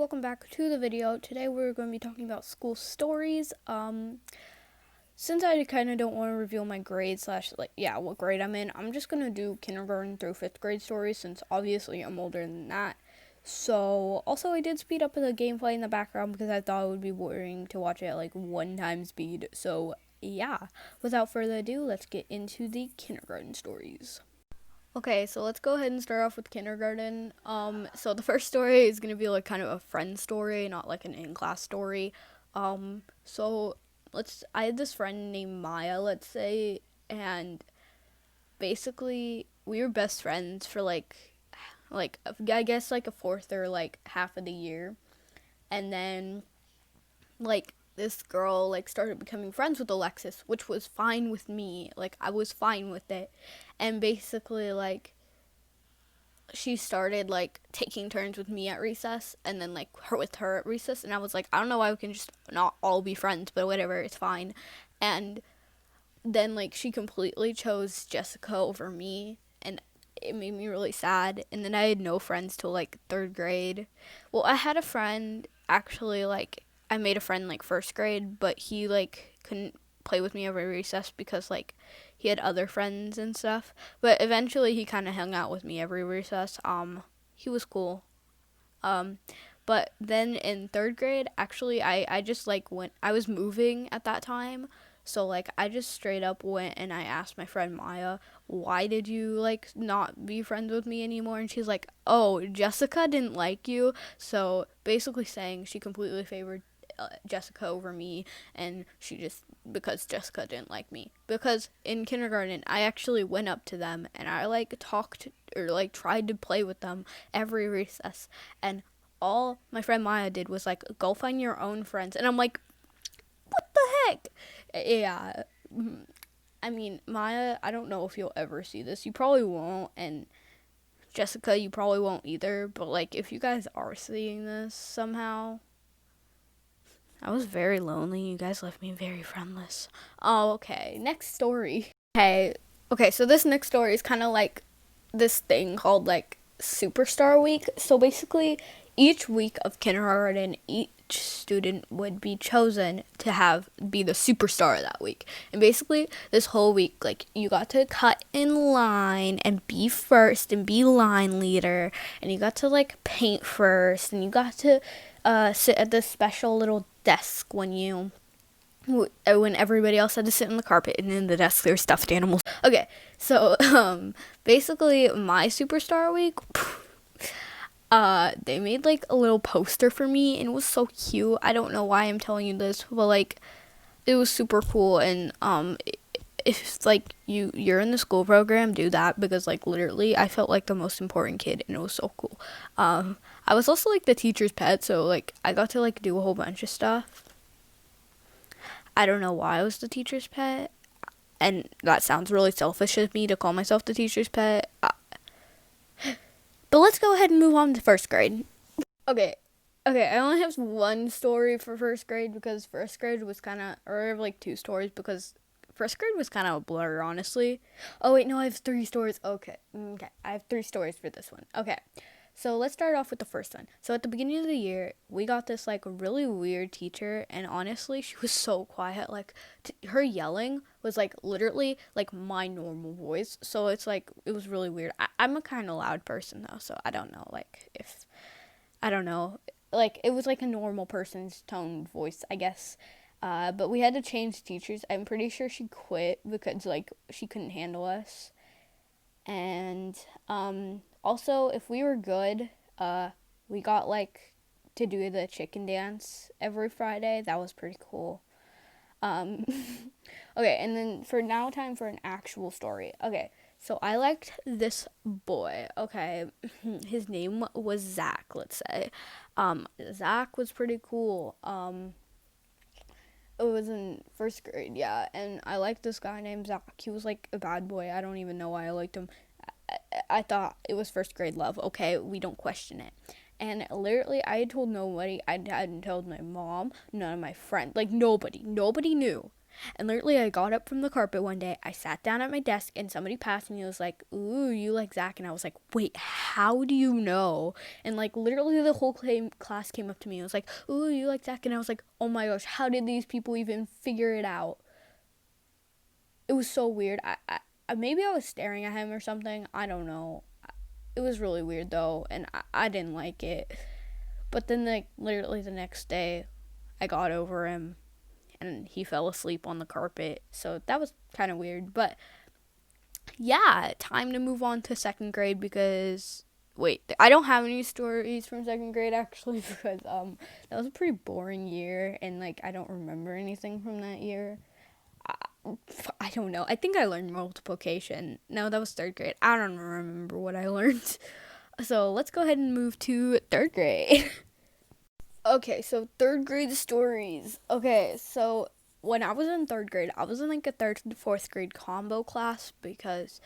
welcome back to the video. Today we're going to be talking about school stories. Since I kind of don't want to reveal my grade what grade I'm in, I'm just going to do kindergarten through 5th grade stories since obviously I'm older than that. So, also I did speed up the gameplay in the background because I thought it would be boring to watch it at 1 time speed. So, yeah, without further ado, let's get into the kindergarten stories. Okay, so let's go ahead and start off with kindergarten. So the first story is gonna be kind of a friend story, not an in-class story. So I had this friend named Maya, let's say, and basically we were best friends for I guess a fourth or half of the year, and then this girl started becoming friends with Alexis, which was fine with me. I was fine with it. And basically she started taking turns with me at recess and then her with her at recess, and I was like, I don't know why we can just not all be friends, but whatever, it's fine. And then she completely chose Jessica over me, and it made me really sad. And then I had no friends till 3rd grade. Well, I had a friend actually, I made a friend 1st grade, but he couldn't play with me every recess because he had other friends and stuff. But eventually he kind of hung out with me every recess. He was cool. But then in 3rd grade, actually I just went, I was moving at that time. So I just straight up went and I asked my friend Maya, why did you not be friends with me anymore? And she's like, oh, Jessica didn't like you. So basically saying she completely favored Jessica over me, and because Jessica didn't like me. Because in kindergarten, I actually went up to them and I talked or tried to play with them every recess, and all my friend Maya did was go find your own friends, and I'm like, what the heck? Yeah. I mean, Maya, I don't know if you'll ever see this. You probably won't, and Jessica, you probably won't either. But if you guys are seeing this somehow, I was very lonely. You guys left me very friendless. Oh, okay. Next story. Okay, so this next story is kind of this thing called Superstar Week. So basically, each week of kindergarten, each student would be chosen to be the superstar that week. And basically, this whole week, you got to cut in line and be first and be line leader. And you got to paint first. And you got to sit at this special little desk when everybody else had to sit on the carpet, and in the desk there were stuffed animals. Okay, so basically my superstar week, they made a little poster for me, and it was so cute. I don't know why I'm telling you this, but it was super cool. And if you're in the school program, do that, because literally I felt like the most important kid, and it was so cool. I was also the teacher's pet, so I got to do a whole bunch of stuff. I don't know why I was the teacher's pet, and that sounds really selfish of me to call myself the teacher's pet. But let's go ahead and move on to 1st grade. Okay, I only have one story for 1st grade because 1st grade was or 2 stories because 1st grade was kind of a blur, honestly. Oh wait, no, I have 3 stories. Okay, I have 3 stories for this one. Okay. So let's start off with the first one. So at the beginning of the year, we got this really weird teacher, and honestly, she was so quiet. Her yelling was literally my normal voice. So it's it was really weird. I'm a kind of loud person though, so I don't know if I don't know. It was a normal person's tone voice, I guess. But we had to change teachers. I'm pretty sure she quit because she couldn't handle us. And also, if we were good, we got to do the chicken dance every Friday. That was pretty cool. Okay, and then time for an actual story. Okay, so I liked this boy. Okay, his name was Zach, let's say. Zach was pretty cool. It was in 1st grade, yeah, and I liked this guy named Zach. He was a bad boy. I don't even know why I liked him. I thought it was 1st grade love, okay? We don't question it. And literally, I had told nobody. I hadn't told my mom, none of my friends. Nobody. Nobody knew. And literally, I got up from the carpet one day. I sat down at my desk, and somebody passed me and was like, "Ooh, you like Zach?" And I was like, "Wait, how do you know?" And like, literally, the whole class came up to me and was like, "Ooh, you like Zach?" And I was like, "Oh my gosh, how did these people even figure it out?" It was so weird. Maybe I was staring at him or something. I don't know. It was really weird though, and I didn't like it. But then, like, literally the next day, I got over him and he fell asleep on the carpet. So that was kind of weird. But yeah, time to move on to second grade because wait, I don't have any stories from second grade actually because that was a pretty boring year and like I don't remember anything from that year. I don't know. I think I learned multiplication. No, that was third grade. I don't remember what I learned. So let's go ahead and move to third grade. Okay, so third grade stories. Okay, so when I was in third grade, I was in like a third and fourth grade combo class because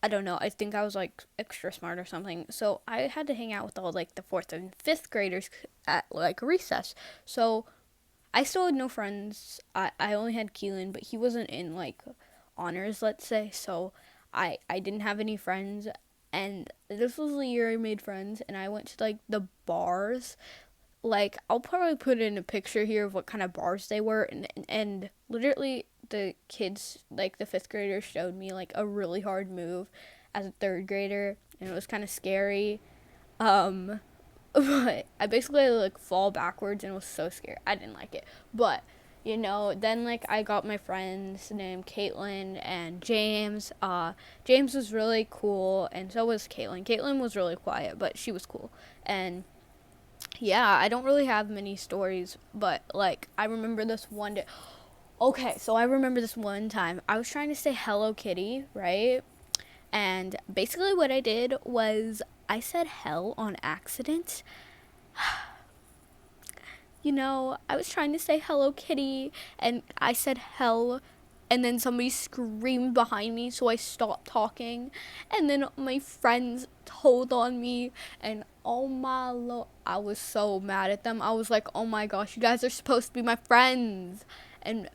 I don't know, I think I was like extra smart or something. So I had to hang out with all like the fourth and fifth graders at like recess. So I still had no friends. I only had Keelan, but he wasn't in like honors, let's say. So I didn't have any friends. And this was the year I made friends, and I went to like the bars. Like I'll probably put in a picture here of what kind of bars they were, and literally the kids, like the fifth graders, showed me like a really hard move as a third grader, and it was kind of scary. Um, but I basically like fall backwards and was so scared. I didn't like it. But then like I got my friends named Caitlin and James. James was really cool, and so was Caitlin. Caitlin was really quiet, but she was cool. And yeah, I don't really have many stories, but like I remember this one day. Okay, so I remember this one time I was trying to say Hello Kitty, right? And basically what I did was I said hell on accident. I was trying to say Hello Kitty and I said hell, and then somebody screamed behind me, so I stopped talking, and then my friends told on me, and oh my lord, I was so mad at them. I was like, oh my gosh, you guys are supposed to be my friends. And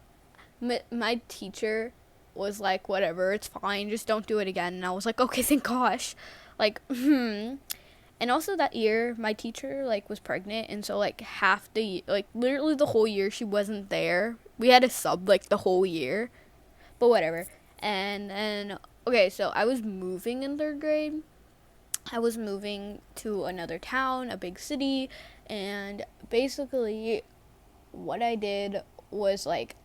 my teacher was like, whatever, it's fine, just don't do it again. And I was like, okay, thank gosh. Like, And also that year, my teacher like was pregnant, and so like half the like literally the whole year she wasn't there. We had a sub like the whole year, but whatever. And then okay, so I was moving in third grade. I was moving to another town, a big city, and basically what I did was like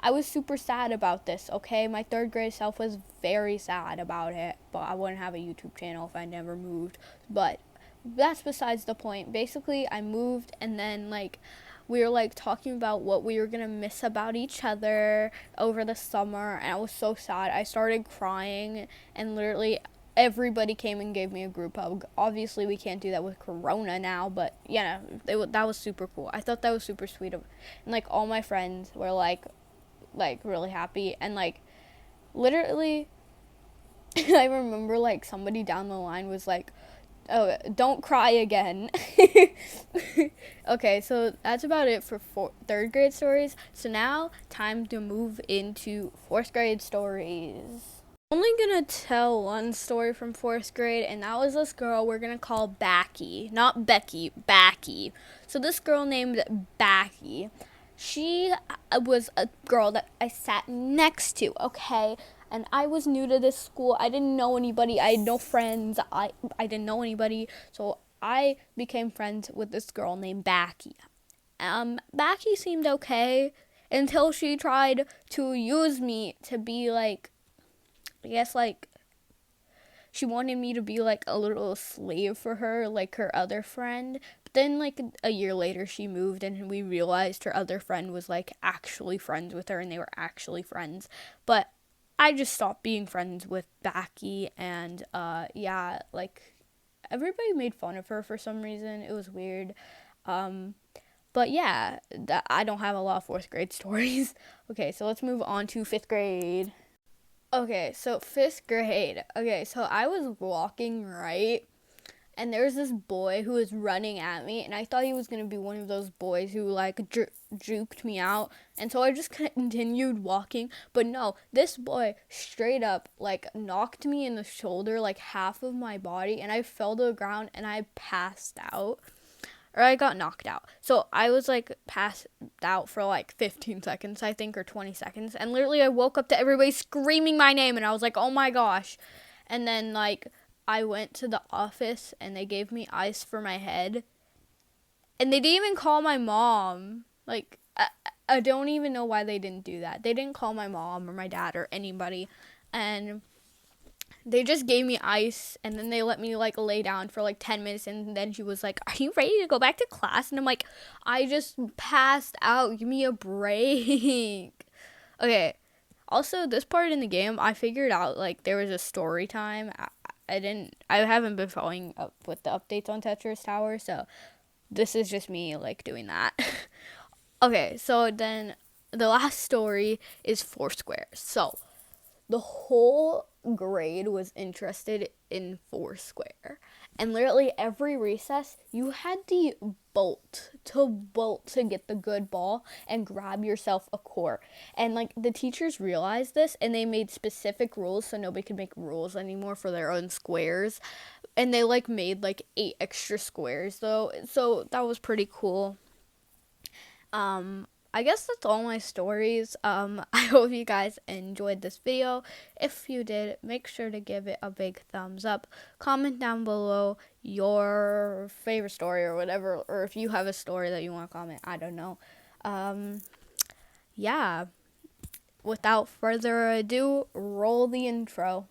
I was super sad about this, okay? My third grade self was very sad about it, but I wouldn't have a YouTube channel if I never moved. But that's besides the point. Basically, I moved, and then like we were like talking about what we were gonna miss about each other over the summer, and I was so sad. I started crying, and literally everybody came and gave me a group hug. Obviously, we can't do that with Corona now, but yeah, that was super cool. I thought that was super sweet of, and like all my friends were like really happy, and like literally I remember like somebody down the line was like, oh, don't cry again. Okay, so that's about it for third grade stories. So now time to move into fourth grade stories. I'm only gonna tell one story from fourth grade, and that was this girl we're gonna call Backy, not Becky, Backy. So this girl named Backy, she was a girl that I sat next to, okay? And I was new to this school. I didn't know anybody. I had no friends. I didn't know anybody. So I became friends with this girl named Backy. Backy seemed okay until she tried to use me to be like, I guess like she wanted me to be like a little slave for her, like her other friend. But then like a year later she moved, and we realized her other friend was like actually friends with her, and they were actually friends. But I just stopped being friends with Backy, and yeah, like everybody made fun of her for some reason. It was weird. But yeah, I don't have a lot of fourth grade stories. Okay, so let's move on to fifth grade. Okay, so fifth grade. Okay, so I was walking, right? and there was this boy who was running at me, and I thought he was going to be one of those boys who like juked me out, and so I just continued walking. But no, this boy straight up like knocked me in the shoulder, like half of my body, and I fell to the ground and I passed out. Or I got knocked out. So I was like passed out for like 15 seconds, I think, or 20 seconds. And literally I woke up to everybody screaming my name, and I was like, oh my gosh. And then like I went to the office and they gave me ice for my head. And they didn't even call my mom. Like, I don't even know why they didn't do that. They didn't call my mom or my dad or anybody. And they just gave me ice, and then they let me like lay down for like 10 minutes, and then she was like, are you ready to go back to class? And I'm like, I just passed out, give me a break. Okay, also this part in the game I figured out like there was a story time. I haven't been following up with the updates on Tetris Tower, so this is just me like doing that. Okay, so then the last story is Foursquare. So the whole grade was interested in Foursquare. And literally every recess, you had to bolt to get the good ball and grab yourself a court. And like the teachers realized this, and they made specific rules so nobody could make rules anymore for their own squares. And they like made like 8 extra squares though. So that was pretty cool. I guess that's all my stories. I hope you guys enjoyed this video. If you did, make sure to give it a big thumbs up. Comment down below your favorite story or whatever, or if you have a story that you want to comment. I don't know. Yeah. Without further ado, roll the intro.